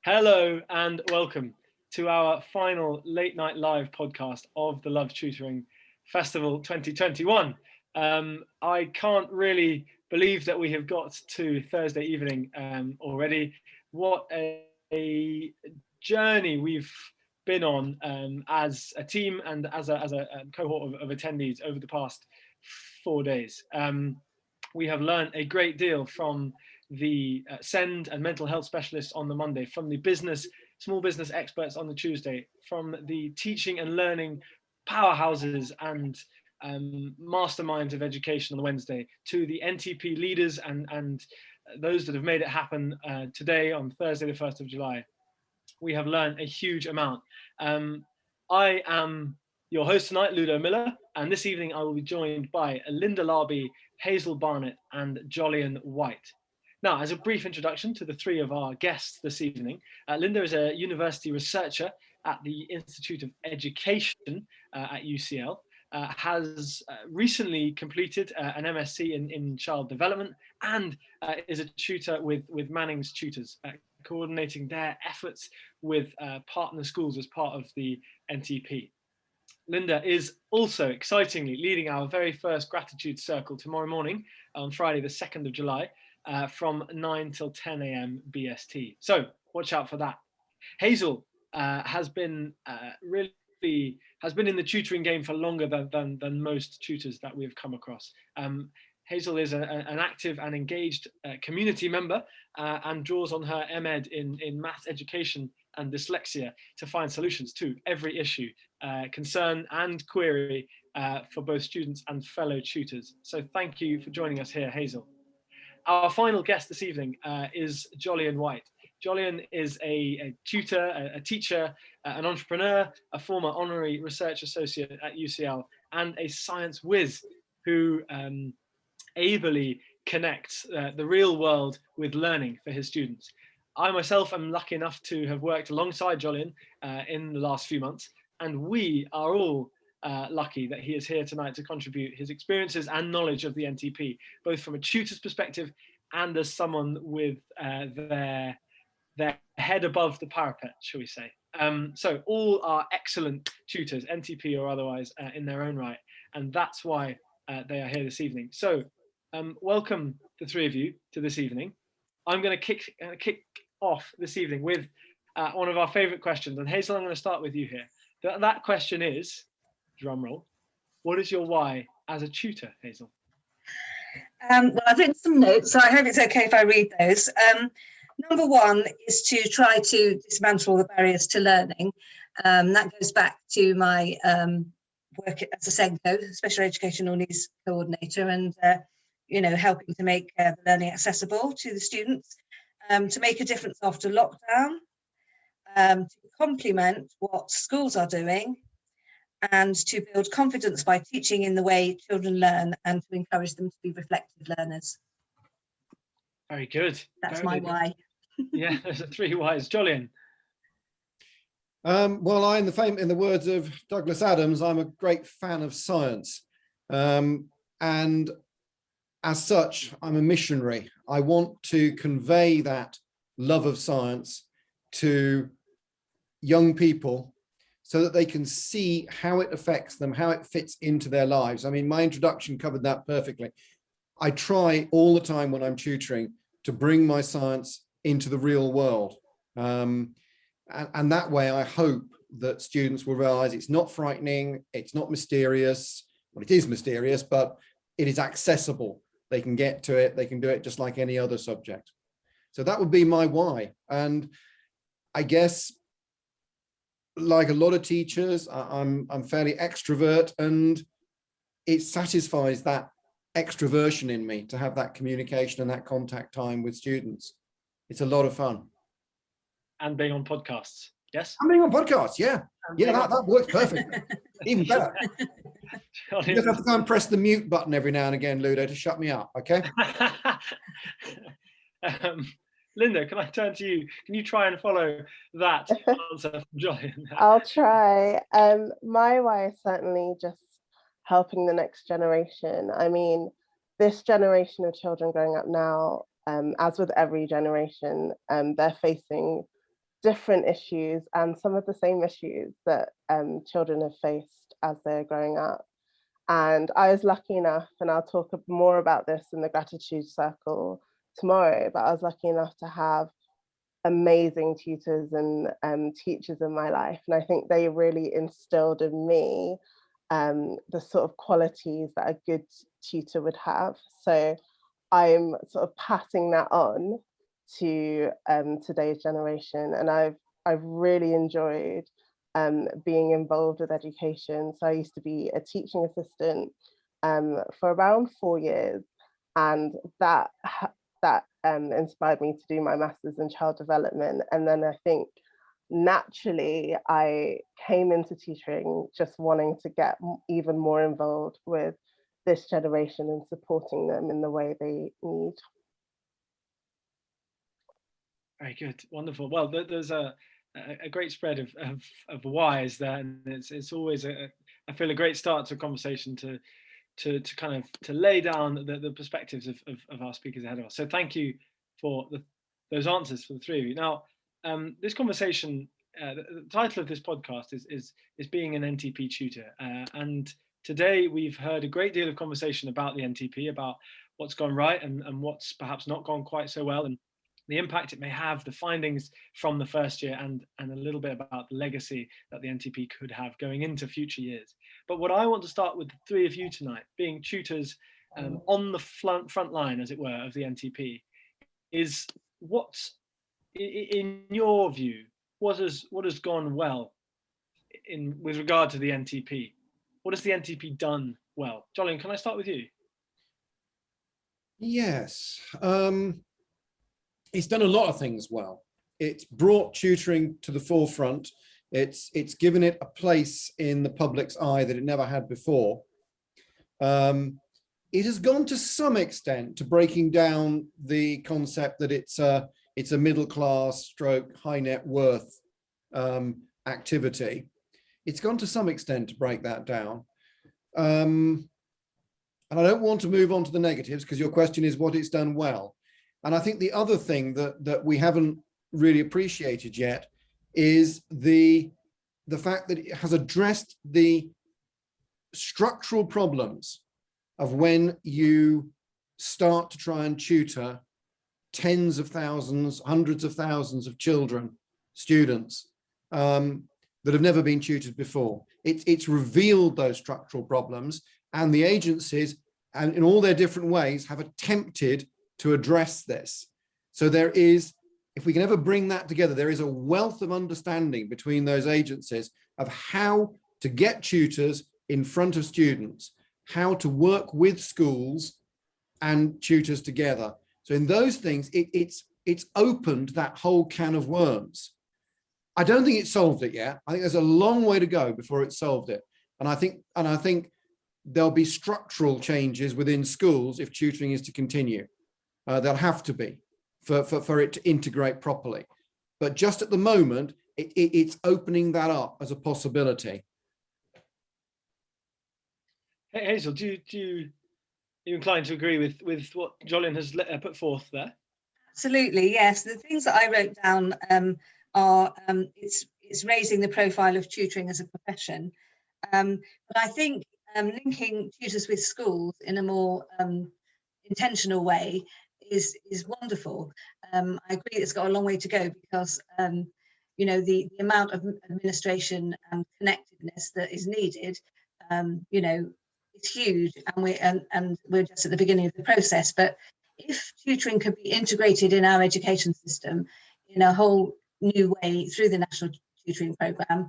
Hello and welcome to our final late night live podcast of the Love Tutoring Festival 2021. I can't really believe that we have got to Thursday evening already. What a journey we've been on as a team and as a cohort of attendees over the past 4 days. We have learned a great deal from the SEND and mental health specialists on the Monday, from the small business experts on the Tuesday, from the teaching and learning powerhouses and masterminds of education on the Wednesday, to the NTP leaders and those that have made it happen today on Thursday, the 1st of July. We have learned a huge amount. I am your host tonight, Ludo Miller, and this evening I will be joined by Linda Larbi, Hazel Barnett, and Jolyon White. Now, as a brief introduction to the three of our guests this evening, Linda is a university researcher at the Institute of Education at UCL, has recently completed an MSc in child development, and is a tutor with Manning's Tutors, coordinating their efforts with partner schools as part of the NTP. Linda is also excitingly leading our very first gratitude circle tomorrow morning on Friday, the 2nd of July, from 9 till 10 a.m. BST. So watch out for that. Hazel has been in the tutoring game for longer than most tutors that we've come across. Hazel is an active and engaged community member and draws on her MEd in maths education and dyslexia to find solutions to every issue, concern and query for both students and fellow tutors. So thank you for joining us here, Hazel. Our final guest this evening is Jolyon White. Jolyon is a tutor, a teacher, an entrepreneur, a former honorary research associate at UCL, and a science whiz who ably connects the real world with learning for his students. I myself am lucky enough to have worked alongside Jolyon in the last few months, and we are all lucky that he is here tonight to contribute his experiences and knowledge of the NTP, both from a tutor's perspective and as someone with their head above the parapet, shall we say. So all are excellent tutors, NTP or otherwise, in their own right, and that's why they are here this evening. So welcome the three of you to this evening. I'm going to kick off this evening with one of our favourite questions, and Hazel, I'm going to start with you here. That question is, drum roll, what is your why as a tutor, Hazel? Well, I've written some notes, so I hope it's okay if I read those. Number one is to try to dismantle the barriers to learning. That goes back to my work as a SENCO, Special Educational Needs Coordinator, and helping to make the learning accessible to the students, to make a difference after lockdown, to complement what schools are doing, and to build confidence by teaching in the way children learn, and to encourage them to be reflective learners. Very good. That's my why. Yeah, there's a three whys. Jolyon. Well, in the words of Douglas Adams, I'm a great fan of science. And as such, I'm a missionary. I want to convey that love of science to young people so that they can see how it affects them, how it fits into their lives. I mean, my introduction covered that perfectly. I try all the time when I'm tutoring to bring my science into the real world. And that way, I hope that students will realize it's not frightening, it's not mysterious. Well, it is mysterious, but it is accessible. They can get to it, they can do it just like any other subject. So that would be my why. And I guess, like a lot of teachers, I'm fairly extrovert, and it satisfies that extroversion in me to have that communication and that contact time with students. It's a lot of fun. And being on podcasts, yes? And being on podcasts, yeah. Yeah, that works perfectly. Even better. You just have to go and press the mute button every now and again, Ludo, to shut me up, okay? Linda, can I turn to you? Can you try and follow that answer from Jolyon? I'll try. My why is certainly just helping the next generation. I mean, this generation of children growing up now, as with every generation, they're facing different issues and some of the same issues that children have faced as they're growing up. And I was lucky enough, and I'll talk more about this in the gratitude circle tomorrow, but I was lucky enough to have amazing tutors and teachers in my life. And I think they really instilled in me the sort of qualities that a good tutor would have. So I'm sort of passing that on to today's generation. And I've really enjoyed being involved with education. So I used to be a teaching assistant for around 4 years, and that inspired me to do my master's in child development. And then I think naturally I came into tutoring just wanting to get even more involved with this generation and supporting them in the way they need. Very good, wonderful. Well, there's a great spread of whys there, and it's always I feel a great start to a conversation to kind of to lay down the perspectives of our speakers ahead of us. So thank you for those answers for the three of you. Now, this conversation, the title of this podcast is being an NTP tutor, and today we've heard a great deal of conversation about the NTP, about what's gone right and what's perhaps not gone quite so well, and the impact it may have, the findings from the first year, and a little bit about the legacy that the NTP could have going into future years. But what I want to start with the three of you tonight, being tutors on the front line, as it were, of the NTP, is what's, in your view, what has gone well with regard to the NTP? What has the NTP done well? Jolyon, can I start with you? Yes. It's done a lot of things well. It's brought tutoring to the forefront. It's given it a place in the public's eye that it never had before. It has gone to some extent to breaking down the concept that it's a middle class stroke high net worth activity. It's gone to some extent to break that down. And I don't want to move on to the negatives, because your question is what it's done well. And I think the other thing that we haven't really appreciated yet is the fact that it has addressed the structural problems of when you start to try and tutor tens of thousands, hundreds of thousands of children, students that have never been tutored before. It's revealed those structural problems, and the agencies, and in all their different ways, have attempted to address this. So there is, if we can ever bring that together, there is a wealth of understanding between those agencies of how to get tutors in front of students, how to work with schools and tutors together. So in those things, it's opened that whole can of worms. I don't think it's solved it yet. I think there's a long way to go before it's solved it. And I think there'll be structural changes within schools if tutoring is to continue. There'll have to be for it to integrate properly. But just at the moment, it's opening that up as a possibility. Hey, Hazel, are you inclined to agree with what Jolyon has put forth there? Absolutely, yes. The things that I wrote down are it's raising the profile of tutoring as a profession. But I think linking tutors with schools in a more intentional way is wonderful. I agree it's got a long way to go, because you know, the amount of administration and connectedness that is needed, you know, it's huge, and we're just at the beginning of the process. But if tutoring could be integrated in our education system in a whole new way through the National Tutoring Programme,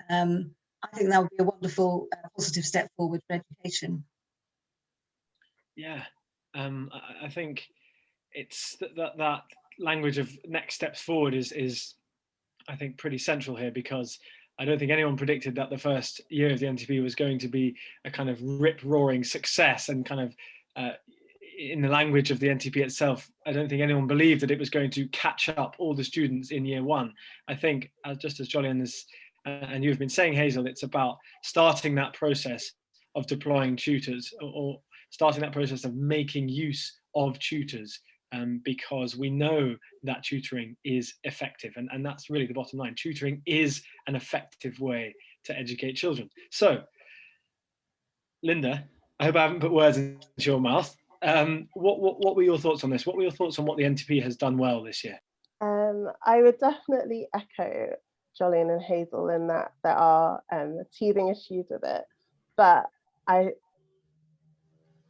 I think that would be a wonderful positive step forward for education. Yeah, I think it's that language of next steps forward is I think pretty central here, because I don't think anyone predicted that the first year of the NTP was going to be a kind of rip-roaring success, and kind of in the language of the NTP itself, I don't think anyone believed that it was going to catch up all the students in year one. I think, just as Jolyon is, and you've been saying, Hazel, it's about starting that process of deploying tutors, or starting that process of making use of tutors because we know that tutoring is effective, and that's really the bottom line. Tutoring is an effective way to educate children. So, Linda, I hope I haven't put words into your mouth. What were your thoughts on this? What were your thoughts on what the NTP has done well this year? I would definitely echo Jolyon and Hazel in that there are teething issues with it, but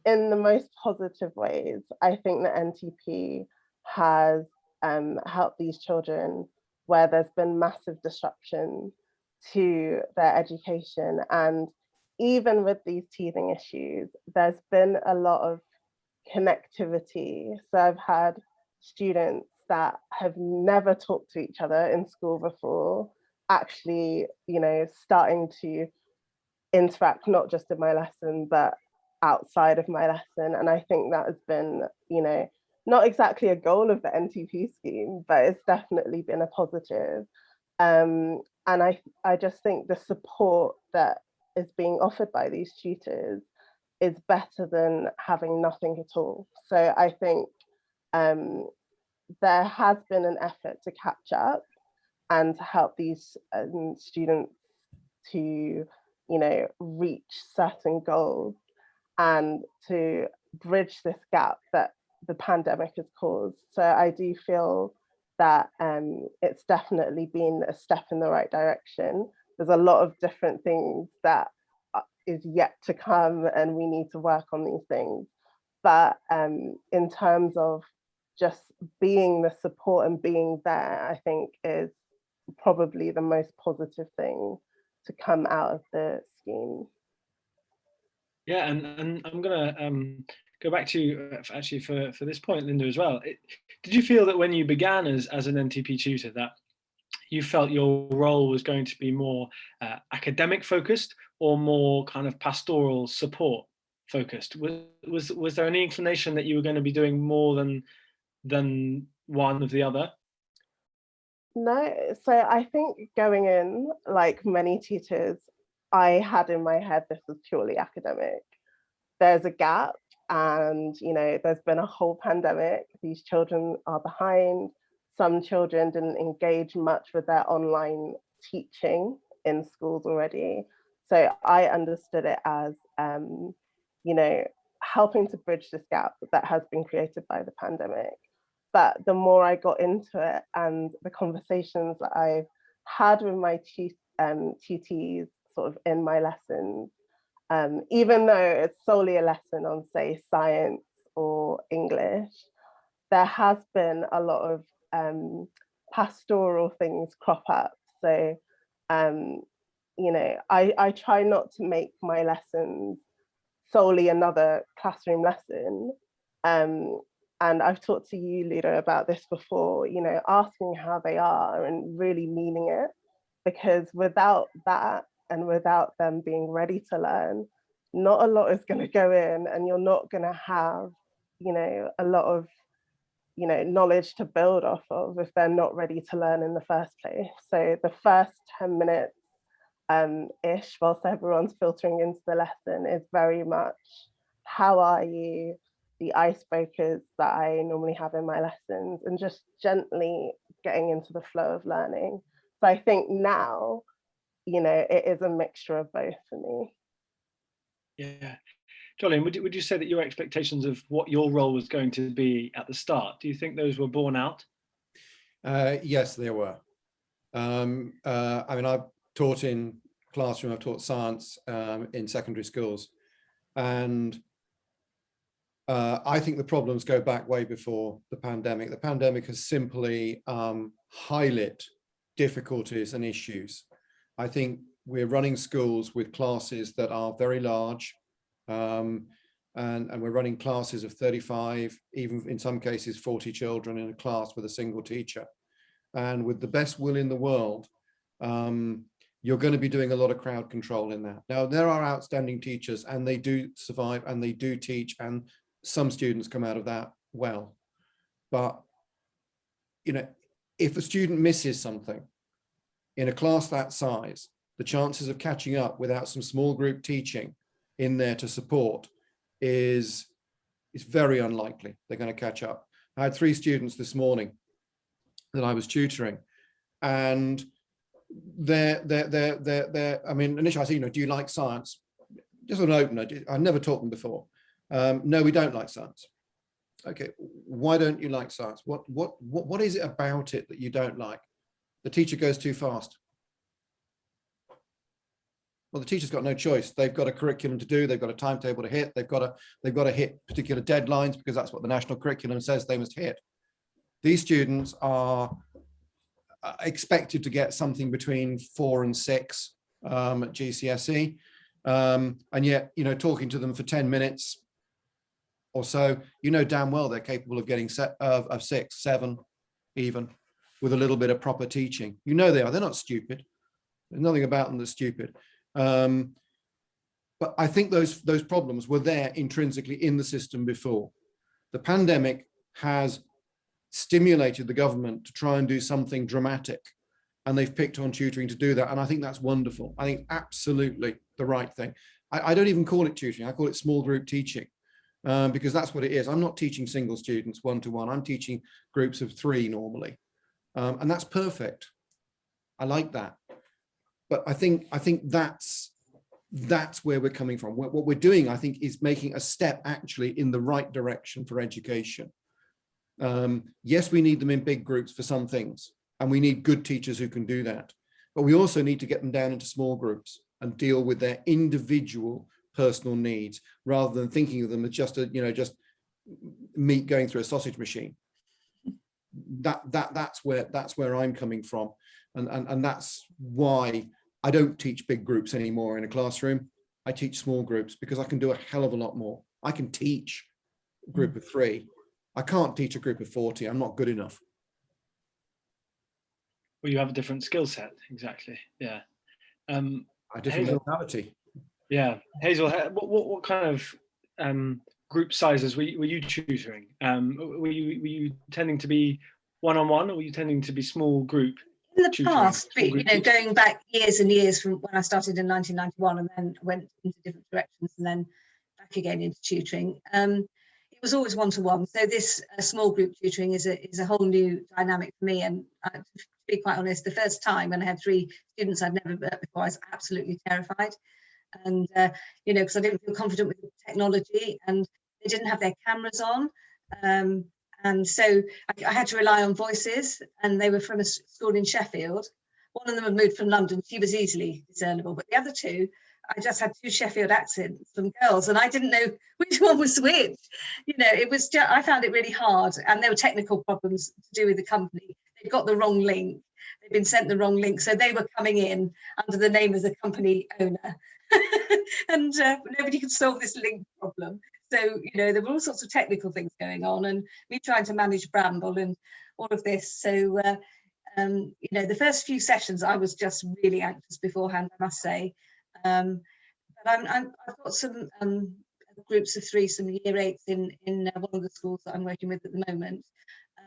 in the most positive ways, I think that NTP has helped these children where there's been massive disruption to their education. And even with these teething issues, there's been a lot of connectivity. So I've had students that have never talked to each other in school before, actually, starting to interact, not just in my lesson, but outside of my lesson. And I think that has been, not exactly a goal of the NTP scheme, but it's definitely been a positive. And I just think the support that is being offered by these tutors is better than having nothing at all. So I think there has been an effort to catch up and to help these students to, reach certain goals and to bridge this gap that the pandemic has caused. So I do feel that it's definitely been a step in the right direction. There's a lot of different things that is yet to come, and we need to work on these things. But in terms of just being the support and being there, I think is probably the most positive thing to come out of the scheme. Yeah, and I'm gonna go back to you actually for this point, Linda, as well. Did you feel that when you began as an NTP tutor that you felt your role was going to be more academic focused or more kind of pastoral support focused? Was there any inclination that you were going to be doing more than one of the other? No, so I think going in, like many tutors, I had in my head this was purely academic. There's a gap, and there's been a whole pandemic. These children are behind. Some children didn't engage much with their online teaching in schools already. So I understood it as, helping to bridge this gap that has been created by the pandemic. But the more I got into it and the conversations that I've had with my tutees sort of in my lessons, even though it's solely a lesson on, say, science or English, there has been a lot of pastoral things crop up. So, I try not to make my lessons solely another classroom lesson. And I've talked to you, Ludo, about this before, asking how they are and really meaning it, because without that and without them being ready to learn, not a lot is going to go in, and you're not going to have, a lot of, knowledge to build off of if they're not ready to learn in the first place. So the first 10 minutes ish, whilst everyone's filtering into the lesson, is very much, how are you? The icebreakers that I normally have in my lessons, and just gently getting into the flow of learning. So I think now, it is a mixture of both for me. Yeah. Jolyon, would you say that your expectations of what your role was going to be at the start, do you think those were borne out? Yes, they were. I mean, I've taught in classroom, I've taught science in secondary schools, and I think the problems go back way before the pandemic. The pandemic has simply highlighted difficulties and issues. I think we're running schools with classes that are very large, and we're running classes of 35, even in some cases 40 children in a class with a single teacher. And with the best will in the world, you're going to be doing a lot of crowd control in that. Now, there are outstanding teachers, and they do survive, and they do teach, and some students come out of that well. But, if a student misses something in a class that size, the chances of catching up without some small group teaching in there to support is very unlikely they're going to catch up. I had 3 students this morning that I was tutoring, and they're I mean, initially I said, you know, do you like science? Just an opener. I've never taught them before. No, we don't like science. Okay, why don't you like science? What is it about it that you don't like? The teacher goes too fast. Well, the teacher's got no choice. They've got a curriculum to do. They've got a timetable to hit. They've got to hit particular deadlines because that's what the national curriculum says they must hit. These students are expected to get something between 4 and 6 at GCSE, and yet, you know, talking to them for 10 minutes or so, you know damn well they're capable of getting of 6, 7, even with a little bit of proper teaching. You know they are. They're not stupid. There's nothing about them that's stupid. But I think those problems were there intrinsically in the system before. The pandemic has stimulated the government to try and do something dramatic, and they've picked on tutoring to do that. And I think that's wonderful. I think absolutely the right thing. I don't even call it tutoring. I call it small group teaching, because that's what it is. I'm not teaching single students one-to-one. I'm teaching groups of 3 normally. And that's perfect. I like that. But I think that's where we're coming from. What we're doing, I think, is making a step actually in the right direction for education. Yes, we need them in big groups for some things, and we need good teachers who can do that. But we also need to get them down into small groups and deal with their individual personal needs, rather than thinking of them as just just meat going through a sausage machine. That's where I'm coming from, and that's why I don't teach big groups anymore in a classroom. I teach small groups because I can do a hell of a lot more. I can teach a group of 3. I can't teach a group of 40. I'm not good enough. Well, you have a different skill set, exactly. Yeah. A different mentality. Yeah, Hazel, what kind of group sizes were you tutoring? Were you tending to be one-on-one, or were you tending to be small group? In the past, you know, going back years and years from when I started in 1991 and then went into different directions and then back again into tutoring, it was always one-to-one. So this small group tutoring is a whole new dynamic for me. And to be quite honest, the first time when I had 3 students I'd never met before, I was absolutely terrified. And you know, because I didn't feel confident with the technology, and they didn't have their cameras on. And so I had to rely on voices, and they were from a school in Sheffield. One of them had moved from London. She was easily discernible, but the other 2, I just had 2 Sheffield accents from girls, and I didn't know which one was which. You know, it was just, I found it really hard, and there were technical problems to do with the company. They'd got the wrong link. They'd been sent the wrong link, so they were coming in under the name of the company owner. And nobody could solve this link problem. So, you know, there were all sorts of technical things going on, and me trying to manage Bramble and all of this. So, you know, the first few sessions, I was just really anxious beforehand, I must say. But I've got some groups of 3, some year 8s in one of the schools that I'm working with at the moment.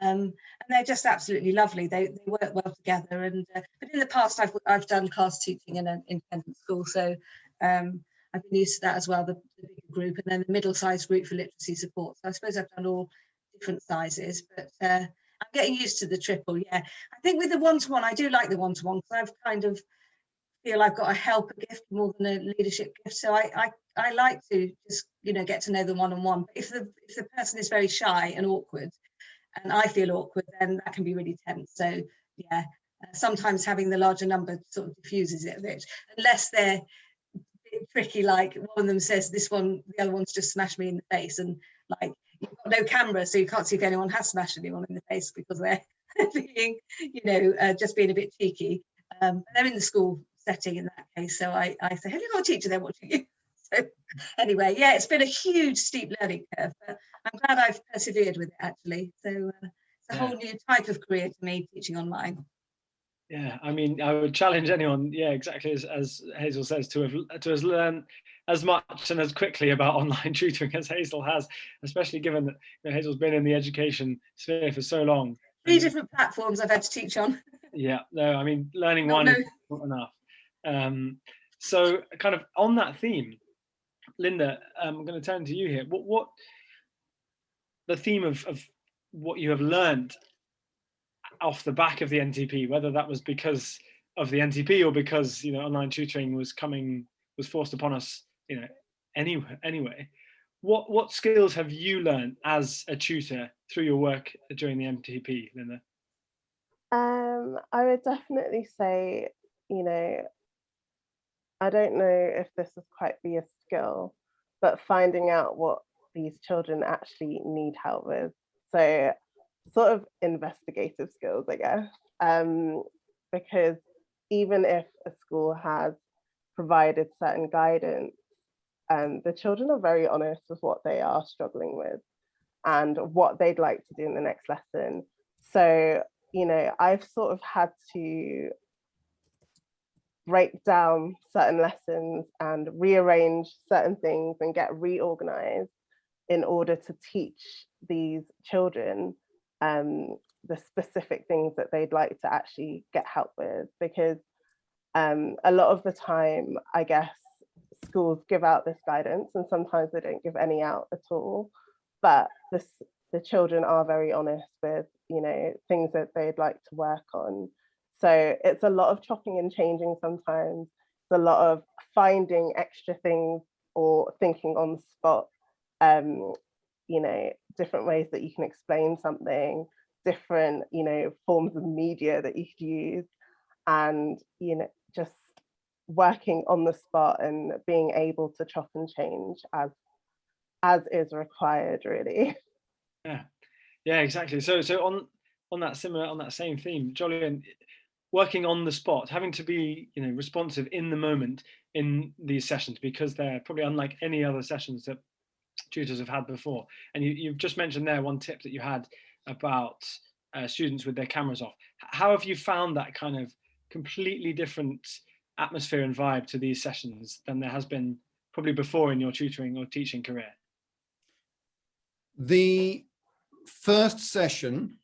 And they're just absolutely lovely. They work well together. And but in the past, I've done class teaching in an independent school, so I've been used to that as well. The bigger group, and then the middle-sized group for literacy support. So I suppose I've done all different sizes, but I'm getting used to the triple. Yeah, I think with the one-to-one, I do like the one-to-one because I've kind of feel I've got a helper gift more than a leadership gift. So I like to just, you know, get to know them one-on-one. But if the person is very shy and awkward, and I feel awkward, then that can be really tense. So yeah, sometimes having the larger number sort of diffuses it a bit, unless they're a bit tricky, like one of them says this one, the other one's just smashed me in the face, and like you've got no camera, so you can't see if anyone has smashed anyone in the face because they're being, you know, just being a bit cheeky. They're in the school setting in that case, so I say, have you got a teacher there watching you? So anyway, yeah, it's been a huge steep learning curve, but I'm glad I've persevered with it actually. So it's a whole new type of career to me, teaching online. Yeah, I mean, I would challenge anyone, yeah, exactly as Hazel says, to have learned as much and as quickly about online tutoring as Hazel has, especially given that, you know, Hazel's been in the education sphere for so long. 3 different platforms I've had to teach on. Yeah, no, I mean, learning one is not enough. So kind of on that theme, Linda, I'm going to turn to you here. What the theme of what you have learned off the back of the NTP, whether that was because of the NTP or because, you know, online tutoring was forced upon us, you know, anyway. What skills have you learned as a tutor through your work during the NTP, Linda? I would definitely say, you know, I don't know if this would quite be a skill, but finding out what these children actually need help with. So sort of investigative skills, I guess, because even if a school has provided certain guidance, the children are very honest with what they are struggling with and what they'd like to do in the next lesson. So, you know, I've sort of had to break down certain lessons and rearrange certain things and get reorganized in order to teach these children the specific things that they'd like to actually get help with. Because a lot of the time, I guess, schools give out this guidance and sometimes they don't give any out at all. But the children are very honest with, you know, things that they'd like to work on. So it's a lot of chopping and changing sometimes. It's a lot of finding extra things or thinking on the spot, you know, different ways that you can explain something, different, you know, forms of media that you could use, and, you know, just working on the spot and being able to chop and change as is required, really. Yeah, exactly. So on that same theme, Jolyon, working on the spot, having to be, you know, responsive in the moment in these sessions, because they're probably unlike any other sessions that tutors have had before. And you've just mentioned there one tip that you had about students with their cameras off. How have you found that kind of completely different atmosphere and vibe to these sessions than there has been probably before in your tutoring or teaching career? The first session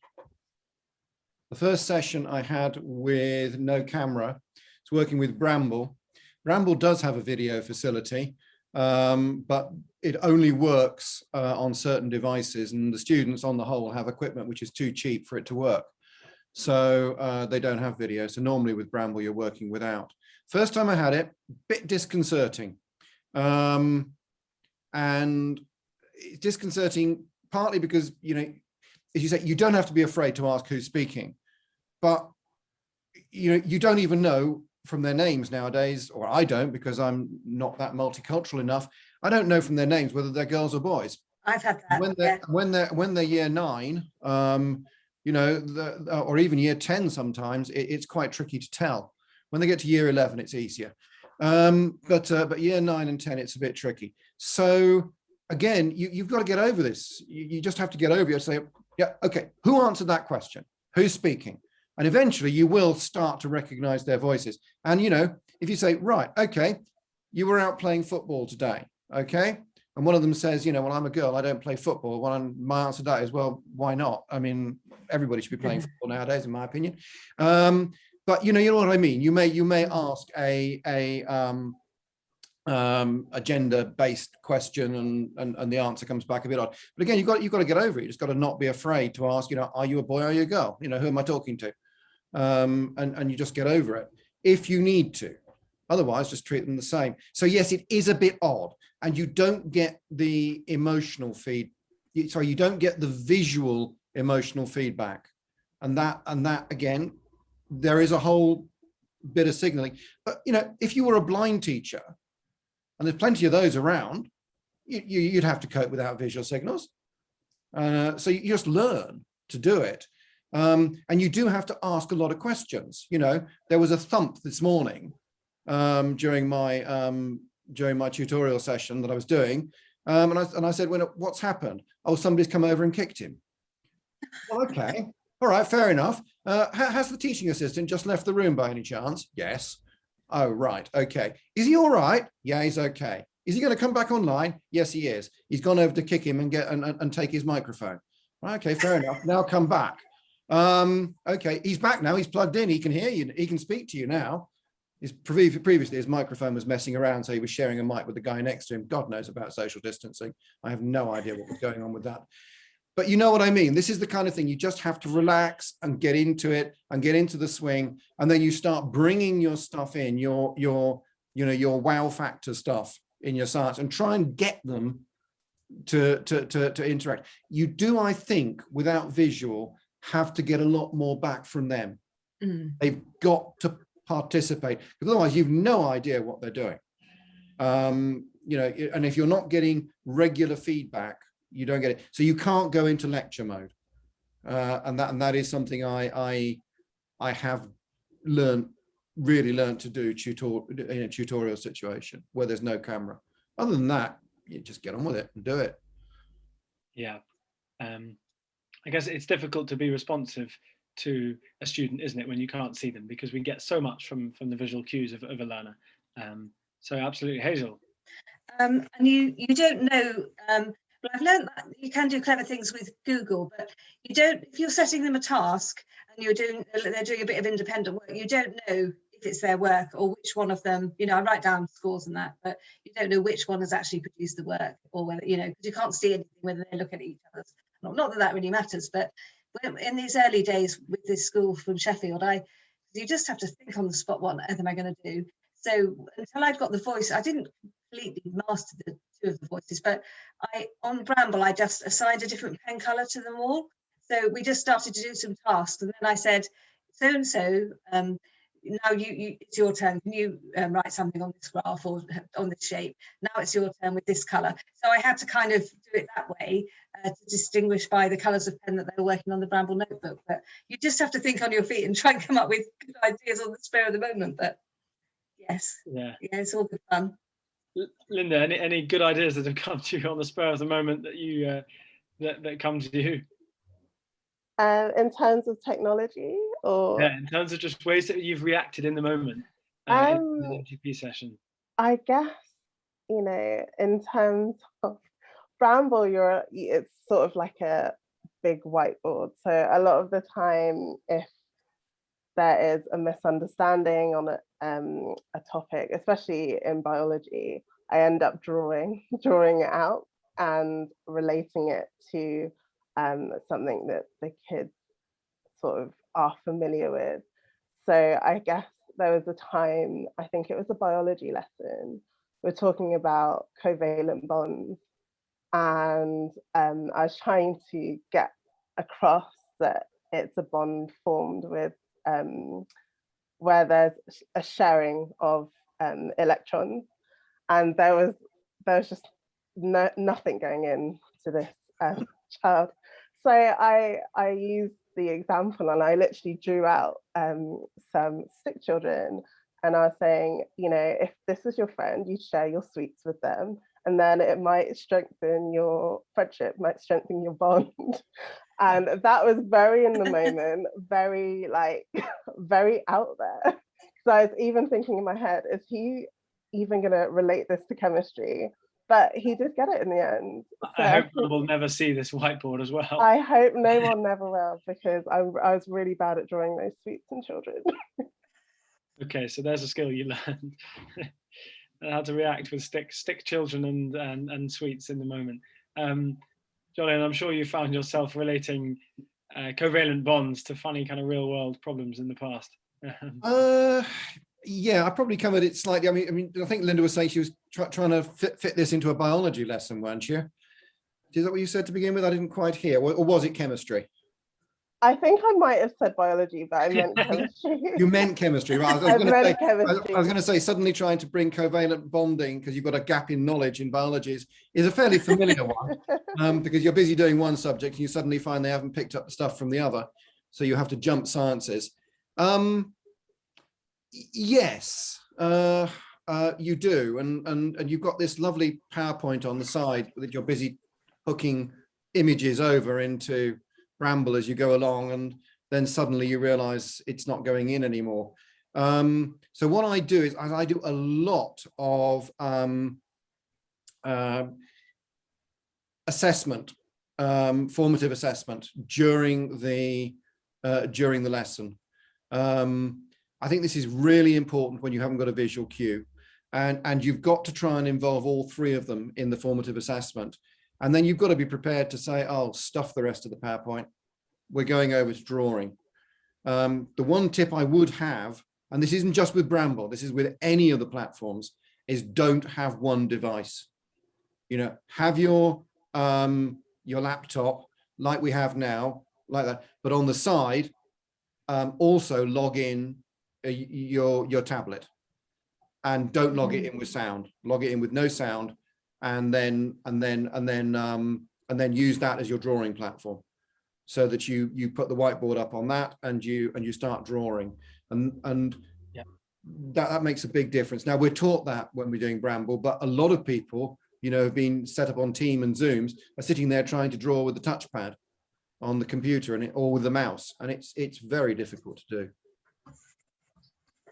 I had with no camera, it's working with Bramble. Bramble does have a video facility, but it only works on certain devices, and the students on the whole have equipment which is too cheap for it to work. So they don't have video. So normally with Bramble, you're working without. First time I had it, bit disconcerting. And it's disconcerting partly because, you know, as you say, you don't have to be afraid to ask who's speaking, but you know, you don't even know from their names nowadays, or I don't, because I'm not that multicultural enough. I don't know from their names whether they're girls or boys. I've had that. When they're year 9, you know, or even year 10, sometimes it's quite tricky to tell. When they get to year 11, it's easier. But year 9 and 10, it's a bit tricky. So again, you've got to get over this. You just have to get over it and say, yeah, okay, who answered that question? Who's speaking? And eventually you will start to recognize their voices. And, you know, if you say, right, okay, you were out playing football today, okay? And one of them says, you know, well, I'm a girl, I don't play football. Well, my answer to that is, well, why not? I mean, everybody should be playing football nowadays, in my opinion. But you know what I mean? You may ask a gender-based question and the answer comes back a bit odd. But again, you've got to get over it. You just got to not be afraid to ask, you know, are you a boy, are you a girl? You know, who am I talking to? And you just get over it if you need to. Otherwise, just treat them the same. So yes, it is a bit odd, and you don't get the emotional feed. Sorry, you don't get the visual emotional feedback, and that again, there is a whole bit of signaling. But you know, if you were a blind teacher, and there's plenty of those around, you'd have to cope without visual signals. So you just learn to do it. And you do have to ask a lot of questions. You know, there was a thump this morning during my tutorial session that I was doing. And I said, well, what's happened? Oh, somebody's come over and kicked him. Well, okay. All right, fair enough. Has the teaching assistant just left the room by any chance? Yes. Oh, right. Okay. Is he all right? Yeah, he's okay. Is he going to come back online? Yes, he is. He's gone over to kick him and get and take his microphone. Okay, fair enough. Now come back. Okay, he's back now. He's plugged in. He can hear you. He can speak to you now. Previously, his microphone was messing around, so he was sharing a mic with the guy next to him. God knows about social distancing. I have no idea what was going on with that. but you know what I mean? This is the kind of thing you just have to relax and get into it and get into the swing. And then you start bringing your stuff in, your wow factor stuff in your science, and try and get them to interact. You do, I think, without visual, have to get a lot more back from them. They've got to participate, because otherwise you've no idea what they're doing. You know, and if you're not getting regular feedback, you don't get it. So you can't go into lecture mode, and that is something I have really learned to do in a tutorial situation where there's no camera. Other than that, you just get on with it and do it. Yeah. I guess it's difficult to be responsive to a student, isn't it, when you can't see them, because we get so much from the visual cues of a learner. So absolutely, Hazel. And you don't know, but I've learned that you can do clever things with Google, but you don't, if you're setting them a task and they're doing a bit of independent work, you don't know if it's their work or which one of them, you know, I write down scores and that, but you don't know which one has actually produced the work, or whether, you know, because you can't see anything whether they look at each other's. Not that that really matters, but in these early days with this school from Sheffield, you just have to think on the spot, what on earth am I going to do? So until I'd got the voice, I didn't completely master the two of the voices, but on Bramble, I just assigned a different pen colour to them all. So we just started to do some tasks, and then I said, so-and-so, now it's your turn. Can you write something on this graph or on this shape? Now it's your turn with this colour. So I had to kind of do it that way to distinguish by the colours of pen that they were working on the Bramble notebook. But you just have to think on your feet and try and come up with good ideas on the spur of the moment. But yes, yeah, it's all good fun. Linda, any good ideas that have come to you on the spur of the moment that you that come to you? In terms of technology, or in terms of just ways that you've reacted in the moment in an NTP session? I guess, you know, in terms of Bramble, it's sort of like a big whiteboard. So a lot of the time, if there is a misunderstanding on a topic, especially in biology, I end up drawing it out and relating it to something that the kids sort of are familiar with. So I guess there was a time, I think it was a biology lesson, we're talking about covalent bonds, and I was trying to get across that it's a bond formed with where there's a sharing of electrons, and there was just nothing going into this child. So I used the example, and I literally drew out some stick children, and I was saying, you know, if this is your friend, you share your sweets with them, and then it might strengthen your friendship, might strengthen your bond. And that was very in the moment, very like, very out there. So I was even thinking in my head, is he even gonna relate this to chemistry? But he did get it in the end. So I hope we'll never see this whiteboard as well. I hope no one never will, because I was really bad at drawing those sweets in children. Okay, so there's a skill you learned. How to react with stick children and sweets in the moment. Jolyon, I'm sure you found yourself relating covalent bonds to funny kind of real world problems in the past. Yeah, I probably covered it slightly. I mean, I think Linda was saying she was trying to fit this into a biology lesson, weren't you? Is that what you said to begin with? I didn't quite hear. Or was it chemistry? I think I might have said biology, but I meant chemistry. You meant chemistry, right? I was going to say, suddenly trying to bring covalent bonding, because you've got a gap in knowledge in biology, is a fairly familiar one, because you're busy doing one subject and you suddenly find they haven't picked up the stuff from the other. So you have to jump sciences. Yes, you do. And you've got this lovely PowerPoint on the side that you're busy hooking images over into Bramble as you go along, and then suddenly you realize it's not going in anymore. So what I do is I do a lot of assessment, formative assessment during the lesson. I think this is really important when you haven't got a visual cue, and you've got to try and involve all three of them in the formative assessment. And then you've got to be prepared to say, oh, stuff the rest of the PowerPoint. We're going over to drawing. The one tip I would have, and this isn't just with Bramble, this is with any of the platforms, is don't have one device. You know, have your laptop like we have now, like that, but on the side, also log in your tablet, and don't log it in with sound. Log it in with no sound, and then use that as your drawing platform, so that you put the whiteboard up on that and you start drawing, and yeah, that makes a big difference. Now, we're taught that when we're doing Bramble, but a lot of people, you know, have been set up on Team and Zooms, are sitting there trying to draw with the touchpad on the computer or with the mouse, and it's very difficult to do.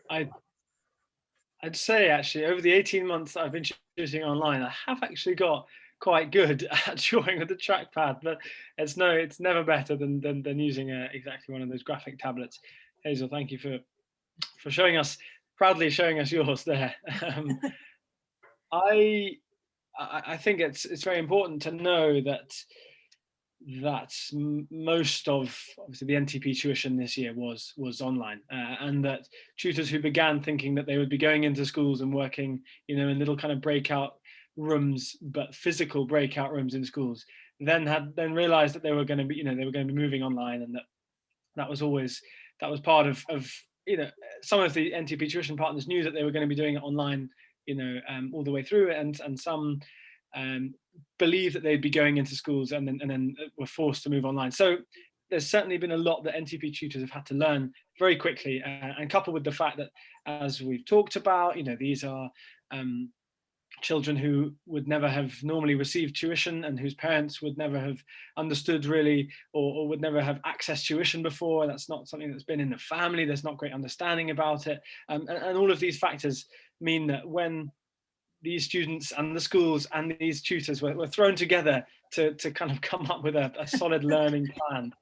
I'd say actually over the 18 months that I've been tutoring online, I have actually got quite good at drawing with the trackpad, but it's never better than using exactly one of those graphic tablets. Hazel, thank you for proudly showing us yours there. I think it's very important to know that most of obviously the NTP tuition this year was online, and that tutors who began thinking that they would be going into schools and working, you know, in little kind of breakout rooms, but physical breakout rooms in schools, then realized that they were going to be, you know, they were going to be moving online, and that was part of you know, some of the NTP tuition partners knew that they were going to be doing it online, you know, all the way through, and some believe that they'd be going into schools and then were forced to move online. So there's certainly been a lot that NTP tutors have had to learn very quickly, and coupled with the fact that, as we've talked about, you know, these are children who would never have normally received tuition, and whose parents would never have understood really, or would never have accessed tuition before. That's not something that's been in the family. There's not great understanding about it, and all of these factors mean that when these students and the schools and these tutors were thrown together to kind of come up with a solid learning plan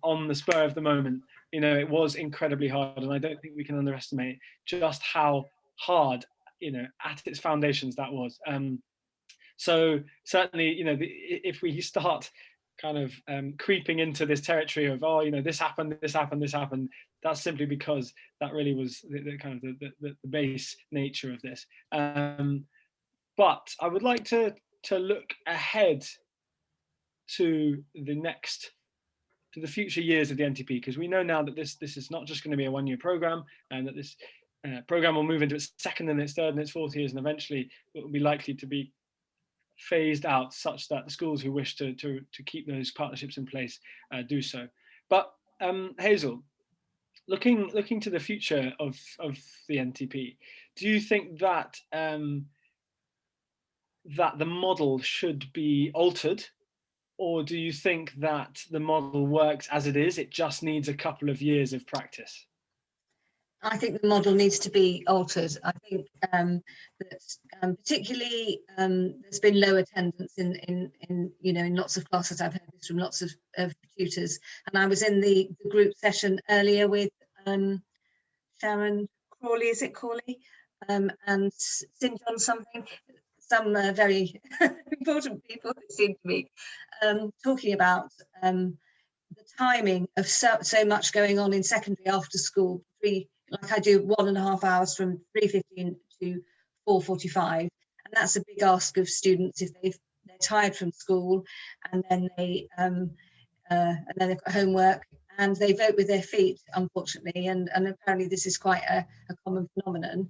on the spur of the moment, you know, it was incredibly hard, and I don't think we can underestimate just how hard, you know, at its foundations that was. So certainly, you know, if we start kind of creeping into this territory of, oh, you know, this happened, that's simply because that really was the kind of the base nature of this. But I would like to look ahead to the future years of the NTP, because we know now that this is not just going to be a one-year program, and that this program will move into its second and its third and its fourth years, and eventually it will be likely to be phased out, such that the schools who wish to keep those partnerships in place do so. But Hazel, looking to the future of the NTP, do you think that that the model should be altered, or do you think that the model works as it is? It just needs a couple of years of practice. I think the model needs to be altered. I think that particularly there's been low attendance in you know, in lots of classes. I've heard this from lots of tutors, and I was in the group session earlier with Sharon Crawley, is it Crawley, and St John something, some very important people, it seemed to me, talking about the timing of so much going on in secondary after school. Like I do 1.5 hours from 3:15 to 4:45, and that's a big ask of students if they're tired from school, and then they've got homework and they vote with their feet, unfortunately, and apparently this is quite a common phenomenon.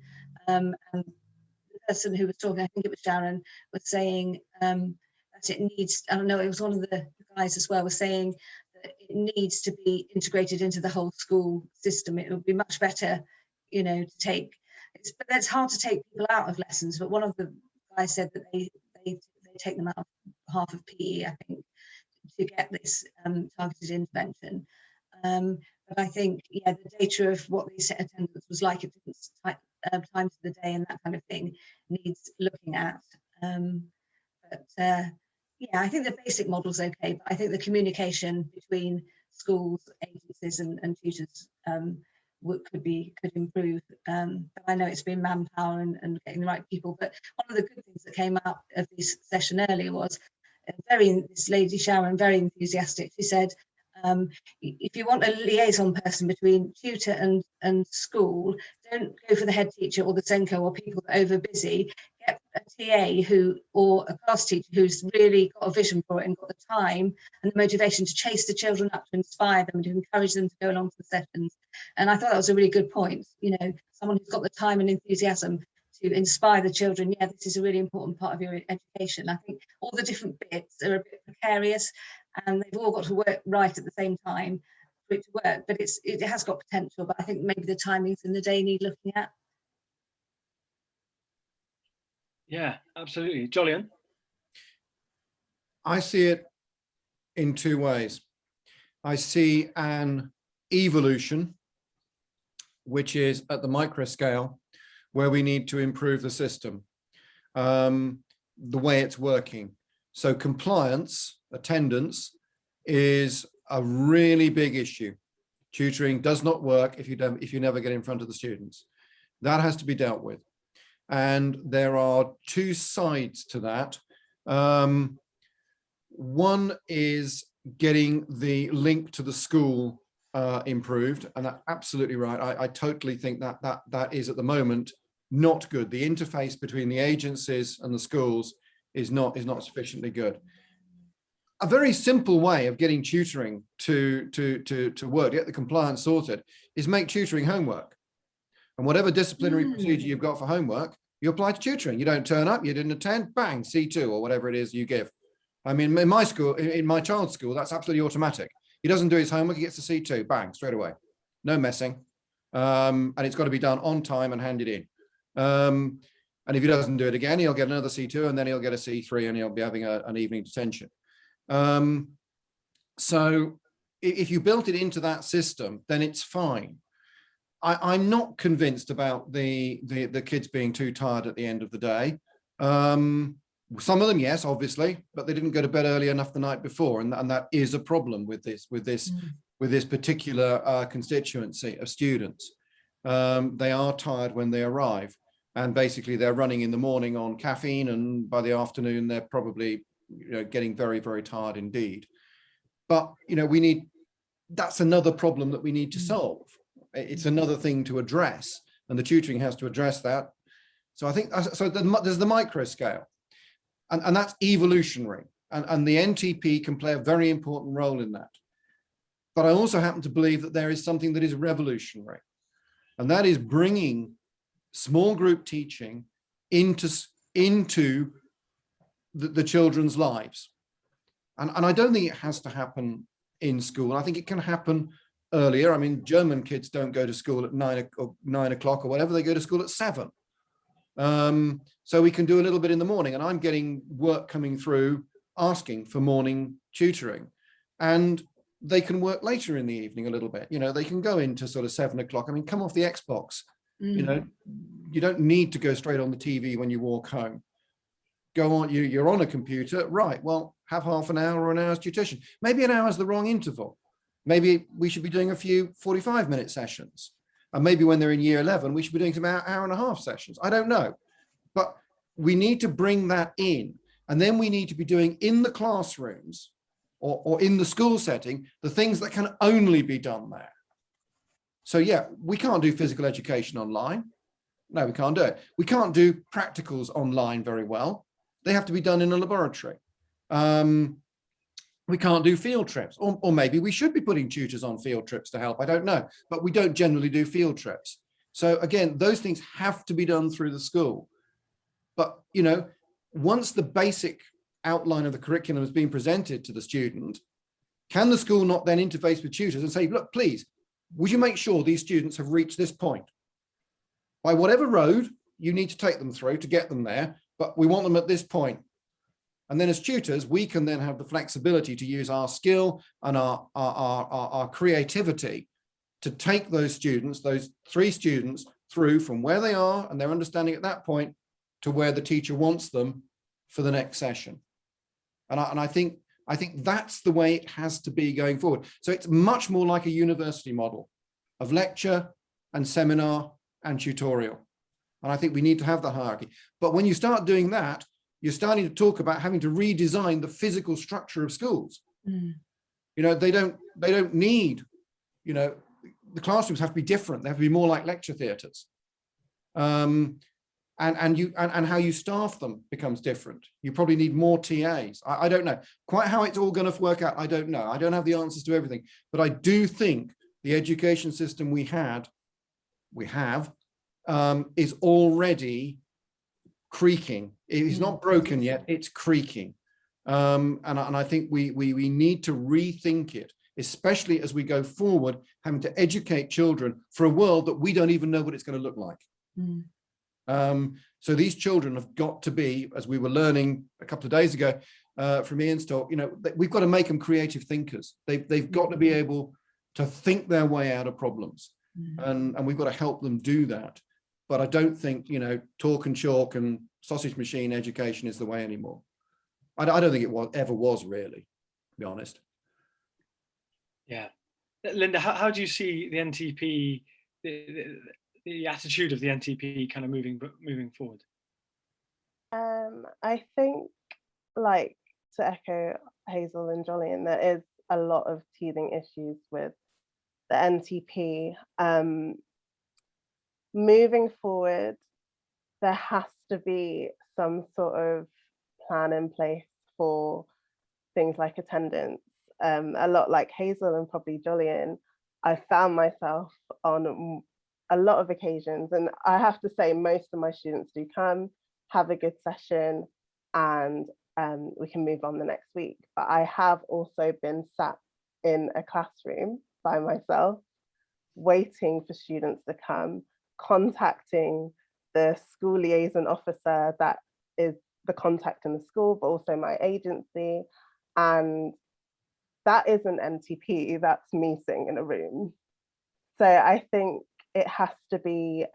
And the person who was talking, I think it was Sharon, was saying that it needs, I don't know, it was one of the guys as well, was saying that it needs to be integrated into the whole school system. It would be much better, you know, to take, but it's hard to take people out of lessons, but one of the guys said that they take them out of half of PE, I think, to get this targeted intervention. But I think, yeah, the data of what the attendance was like at different times of the day and that kind of thing needs looking at. Yeah, I think the basic model's okay, but I think the communication between schools, agencies and tutors could improve. But I know it's been manpower and getting the right people. But one of the good things that came out of this session earlier was this lady Sharon, very enthusiastic. She said, if you want a liaison person between tutor and school, don't go for the head teacher or the Senko or people that are over busy. Get a TA or a class teacher who's really got a vision for it and got the time and the motivation to chase the children up, to inspire them, to encourage them to go along to the sessions. And I thought that was a really good point. You know, someone who's got the time and enthusiasm to inspire the children. Yeah, this is a really important part of your education. I think all the different bits are a bit precarious and they've all got to work right at the same time for it to work, but it has got potential, but I think maybe the timings in the day need looking at. Yeah, absolutely. Jolyon? I see it in two ways. I see an evolution, which is at the micro scale, where we need to improve the system, the way it's working. So compliance, attendance is a really big issue. Tutoring does not work if you never get in front of the students. That has to be dealt with. And there are two sides to that. One is getting the link to the school improved, and that's absolutely right. I totally think that is at the moment not good. The interface between the agencies and the schools is not sufficiently good. A very simple way of getting tutoring to work, to get the compliance sorted, is make tutoring homework. And whatever disciplinary procedure you've got for homework, you apply to tutoring. You don't turn up, you didn't attend, bang, C2 or whatever it is you give. I mean, in my school, in my child's school, that's absolutely automatic. He doesn't do his homework, he gets a C2, bang, straight away. No messing. And it's got to be done on time and handed in. And if he doesn't do it again, he'll get another C2 and then he'll get a C3 and he'll be having an evening detention. So if you built it into that system, then it's fine. I'm not convinced about the kids being too tired at the end of the day. Some of them, yes, obviously, but they didn't go to bed early enough the night before, and that is a problem with this particular constituency of students. They are tired when they arrive, and basically they're running in the morning on caffeine, and by the afternoon they're probably getting very, very tired indeed. But that's another problem that we need to solve. It's another thing to address, and the tutoring has to address that. So I think there's the micro scale, and that's evolutionary, and the NTP can play a very important role in that. But I also happen to believe that there is something that is revolutionary, and that is bringing small group teaching into the children's lives. And I don't think it has to happen in school. I think it can happen earlier. I mean, German kids don't go to school at 9 o'clock or whatever, they go to school at 7. So we can do a little bit in the morning, and I'm getting work coming through asking for morning tutoring, and they can work later in the evening a little bit. They can go into sort of 7 o'clock. I mean, come off the Xbox. You don't need to go straight on the TV when you walk home. Go on, you're on a computer, right? Well, have half an hour or an hour's tuition. Maybe an hour's the wrong interval. Maybe we should be doing a few 45-minute sessions. And maybe when they're in year 11, we should be doing some hour and a half sessions. I don't know. But we need to bring that in. And then we need to be doing in the classrooms or in the school setting, the things that can only be done there. So yeah, we can't do physical education online. No, we can't do it. We can't do practicals online very well. They have to be done in a laboratory. We can't do field trips, or maybe we should be putting tutors on field trips to help. I don't know, but we don't generally do field trips. So again, those things have to be done through the school. But, once the basic outline of the curriculum has been presented to the student, can the school not then interface with tutors and say, look, please, would you make sure these students have reached this point? By whatever road you need to take them through to get them there, but we want them at this point. And then as tutors, we can then have the flexibility to use our skill and our creativity to take those students, those 3 students, through from where they are and their understanding at that point to where the teacher wants them for the next session. And I think that's the way it has to be going forward. So it's much more like a university model of lecture and seminar and tutorial. And I think we need to have the hierarchy. But when you start doing that, you're starting to talk about having to redesign the physical structure of schools. You know, they don't need, you know, the classrooms have to be different. They have to be more like lecture theatres. And how you staff them becomes different. You probably need more TAs. I don't know quite how it's all going to work out. I don't know. I don't have the answers to everything, but I do think the education system we have is already creaking. It's not broken yet, it's creaking. And I think we need to rethink it, especially as we go forward, having to educate children for a world that we don't even know what it's going to look like. So these children have got to be, as we were learning a couple of days ago from Ian's talk, you know, we've got to make them creative thinkers. They've got to be able to think their way out of problems, and we've got to help them do that. But I don't think, you know, talk and chalk and sausage machine education is the way anymore. I don't think it ever was, really, to be honest. Yeah. Linda, how do you see the NTP, the attitude of the NTP kind of moving forward? I think, like, to echo Hazel and Jolyon, there is a lot of teething issues with the NTP. Moving forward, there has to be some sort of plan in place for things like attendance. A lot like Hazel and probably Jolyon, I found myself on a lot of occasions, and I have to say most of my students do come, have a good session, and we can move on the next week. But I have also been sat in a classroom by myself, waiting for students to come, contacting the school liaison officer that is the contact in the school, but also my agency. And that isn't NTP, that's me sitting in a room. So I think it has to be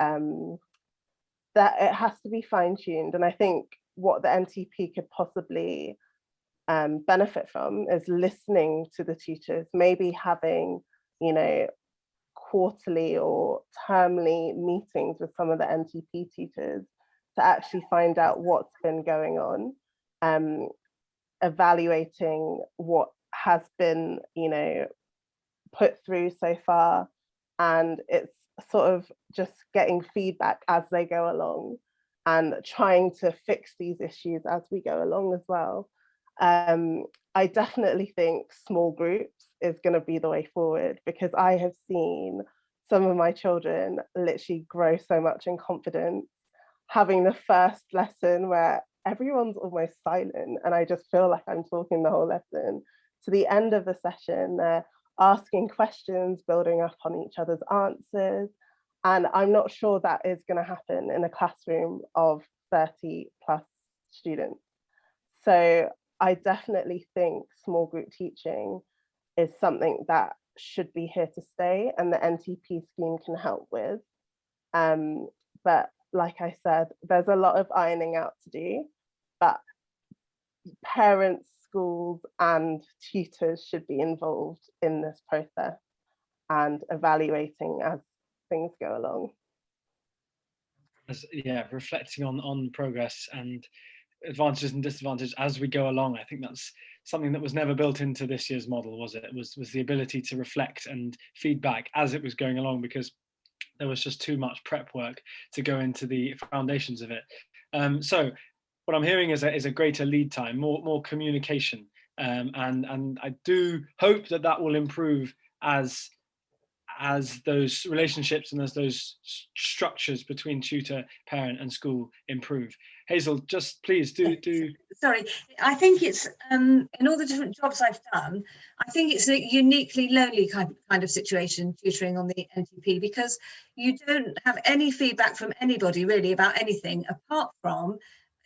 fine-tuned. And I think what the NTP could possibly benefit from is listening to the tutors, maybe having, you know, quarterly or termly meetings with some of the NTP tutors to actually find out what's been going on, evaluating what has been, you know, put through so far. And it's sort of just getting feedback as they go along and trying to fix these issues as we go along as well. I definitely think small groups is going to be the way forward, because I have seen some of my children literally grow so much in confidence, having the first lesson where everyone's almost silent and I just feel like I'm talking the whole lesson, to the end of the session, they're asking questions, building up on each other's answers. And I'm not sure that is going to happen in a classroom of 30 plus students. So I definitely think small group teaching is something that should be here to stay, and the NTP scheme can help with. But like I said, there's a lot of ironing out to do, but parents, schools and tutors should be involved in this process and evaluating as things go along. Yeah, reflecting on progress and advantages and disadvantages as we go along. I think that's something that was never built into this year's model, was it? Was the ability to reflect and feedback as it was going along, because there was just too much prep work to go into the foundations of it. So what I'm hearing is a greater lead time, more communication, and I do hope that will improve as those relationships and as those structures between tutor, parent and school improve. Hazel, just please do. Sorry, I think it's, in all the different jobs I've done, I think it's a uniquely lonely kind of situation, tutoring on the NTP, because you don't have any feedback from anybody really about anything, apart from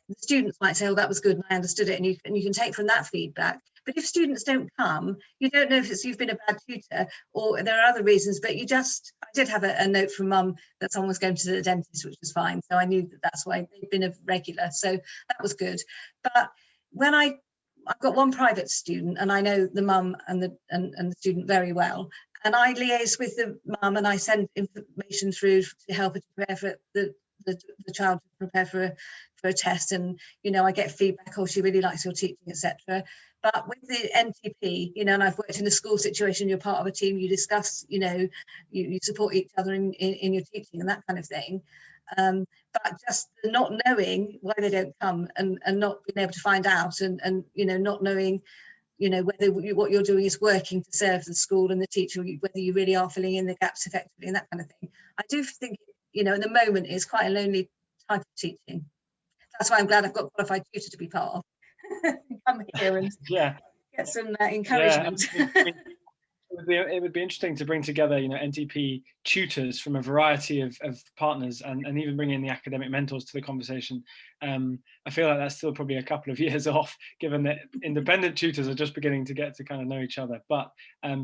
the students might say, oh, that was good and I understood it, and you can take from that feedback. But if students don't come, you don't know if it's you've been a bad tutor or there are other reasons. But I did have a note from mum that someone was going to the dentist, which was fine. So I knew that's why they'd been a regular. So that was good. But when I've got one private student, and I know the mum and the student very well, and I liaise with the mum and I send information through to help her to prepare for the child to prepare for for a test, and I get feedback, oh, she really likes your teaching, etc. But with the NTP, and I've worked in a school situation, you're part of a team, you discuss, you support each other in your teaching and that kind of thing. But just not knowing why they don't come, and not being able to find out, and not knowing whether what you're doing is working to serve the school and the teacher, whether you really are filling in the gaps effectively and that kind of thing. I do think, at the moment, it's quite a lonely type of teaching. That's why I'm glad I've got qualified tutor to be part of. Come here and get some encouragement. It would be interesting to bring together, NTP tutors from a variety of partners, and even bring in the academic mentors to the conversation. I feel like that's still probably a couple of years off, given that independent tutors are just beginning to get to kind of know each other. But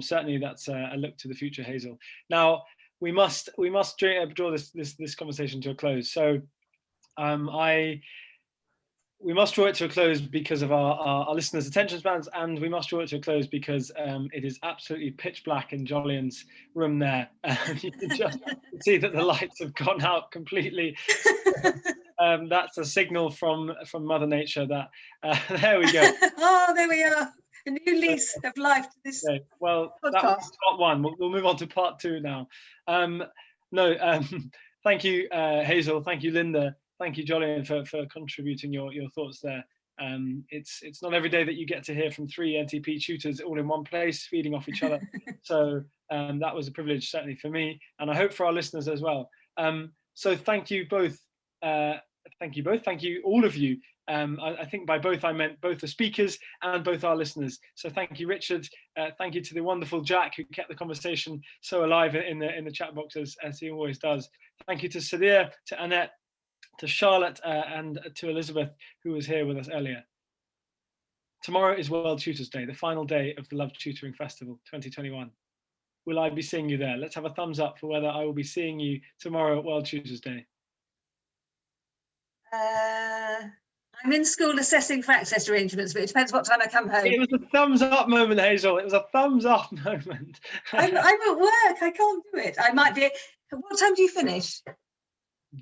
certainly that's a look to the future, Hazel. Now we must draw this conversation to a close. So we must draw it to a close because of our listeners' attention spans, and we must draw it to a close because it is absolutely pitch black in Jolyon's room there. You can just see that the lights have gone out completely. That's a signal from Mother Nature that there we go. Oh, there we are. A new lease of life to this. Okay. Well, podcast. That was part one. We'll move on to part two now. Thank you, Hazel. Thank you, Linda. Thank you, Jolyon, for contributing your thoughts there. It's not every day that you get to hear from 3 NTP tutors all in one place, feeding off each other. So that was a privilege, certainly for me, and I hope for our listeners as well. So thank you both. Thank you, all of you. I think by both I meant both the speakers and both our listeners. So thank you, Richard. Thank you to the wonderful Jack, who kept the conversation so alive in the chat box as he always does. Thank you to Sadir, to Annette, to Charlotte, and to Elizabeth, who was here with us earlier. Tomorrow is World Tutors Day, the final day of the Love Tutoring Festival 2021. Will I be seeing you there? Let's have a thumbs up for whether I will be seeing you tomorrow at World Tutors Day. I'm in school assessing for access arrangements, but it depends what time I come home. It was a thumbs up moment, Hazel. It was a thumbs up moment. I'm at work. I can't do it. I might be. What time do you finish?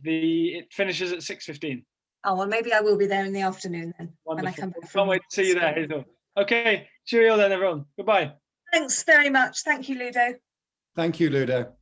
It finishes at 6:15. Oh, well, maybe I will be there in the afternoon then. Wonderful. When I come back. Can't wait to see you there, Hazel. Okay, cheerio then, everyone. Goodbye. Thanks very much. Thank you, Ludo. Thank you, Ludo.